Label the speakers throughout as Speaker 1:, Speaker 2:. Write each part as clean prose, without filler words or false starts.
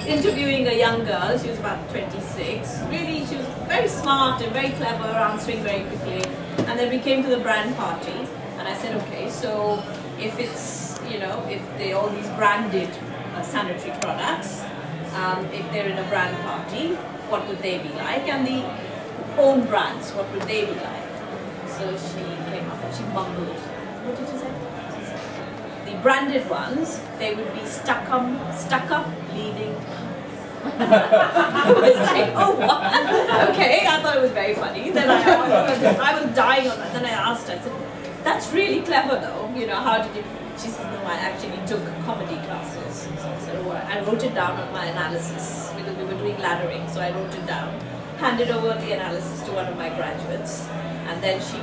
Speaker 1: interviewing a young girl. She was about 26. Really, she was very smart and very clever, answering very quickly. And then we came to the brand party, and I said, okay, so if it's, you know, if they all these branded sanitary products, if they're in a brand party, what would they be like? And the own brands, what would they be like? So she came up and she mumbled. What did you say? The branded ones, they would be stuck up, leading. I was like, oh what? Okay, I thought it was very funny. Then I was dying on that. Then I asked her, I said, that's really clever though. You know, how did you? She said, no, I actually took comedy classes. So I said, oh, I wrote it down on my analysis because we were doing laddering. So I wrote it down, handed over the analysis to one of my graduates, and then she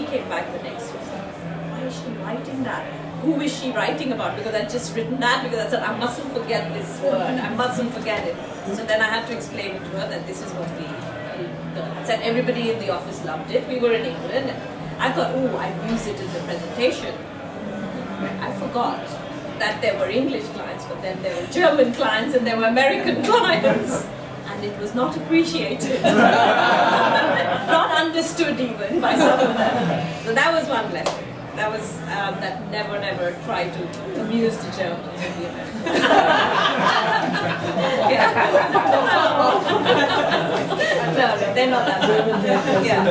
Speaker 1: came back the next year. Why is she writing that? Who is she writing about? Because I'd just written that because I said, I mustn't forget this word. I mustn't forget it. So then I had to explain it to her that this is what we said. Everybody in the office loved it. We were in England. I thought, oh, I'd use it in the presentation. I forgot that there were English clients, but then there were German clients and there were American clients. And it was not appreciated. Not understood even by some of them. So that was one lesson. That was that never try to amuse the Germans and the Americans. No, they're not that bad. Yeah.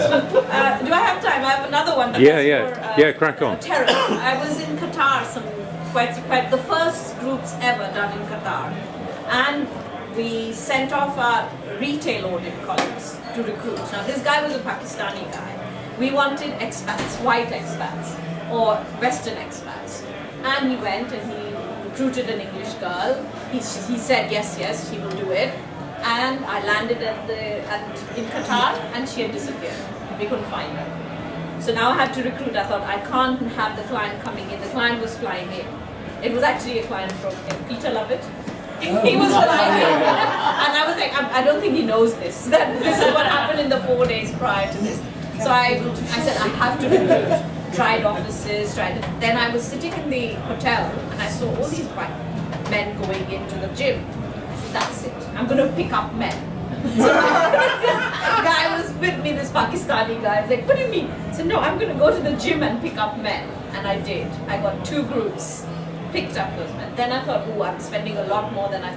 Speaker 1: Do I have time? I have another one.
Speaker 2: Yeah, crack on.
Speaker 1: Terror. I was in Qatar, quite the first groups ever done in Qatar, and we sent off our retail audit colleagues to recruit. Now this guy was a Pakistani guy. We wanted expats, white expats, or Western expats. And he went and he recruited an English girl. He said yes, he will do it. And I landed in Qatar and she had disappeared. We couldn't find her. So now I had to recruit. I thought I can't have the client coming in. The client was flying in. It was actually a client from Peter Lovett. He was flying in. And I was like, I don't think he knows this. That this is what happened in the 4 days prior to this. So I said, I have to recruit. Tried offices, then I was sitting in the hotel and I saw all these white men going into the gym. I said, that's it. I'm going to pick up men. So the guy was with me, this Pakistani guy. I was like, what do you mean? I said, no, I'm going to go to the gym and pick up men. And I did. I got 2 groups, picked up those men. Then I thought, oh, I'm spending a lot more than I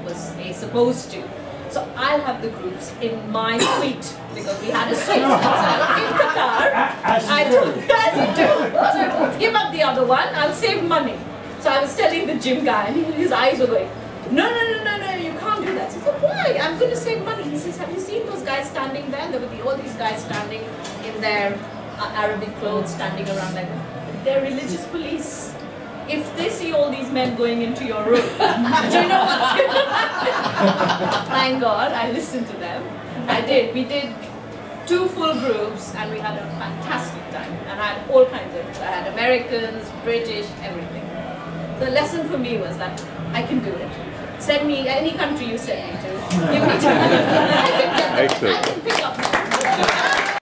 Speaker 1: was supposed to. So I'll have the groups in my suite because we had a suite in Qatar. I told you guys to do. So give up the other one, I'll save money. So I was telling the gym guy and his eyes were going, no, you can't do that. So I said, why? I'm going to save money. He says, have you seen those guys standing there? There would be all these guys standing in their Arabic clothes, standing around like that. They're religious police. If they see all these men going into your room, do you know what's going to happen? Thank God, I listened to them. I did. We did 2 full groups and we had a fantastic time. And I had all kinds of, I had Americans, British, everything. The lesson for me was that I can do it. Send me any country you send me to. Give me time. I can pick up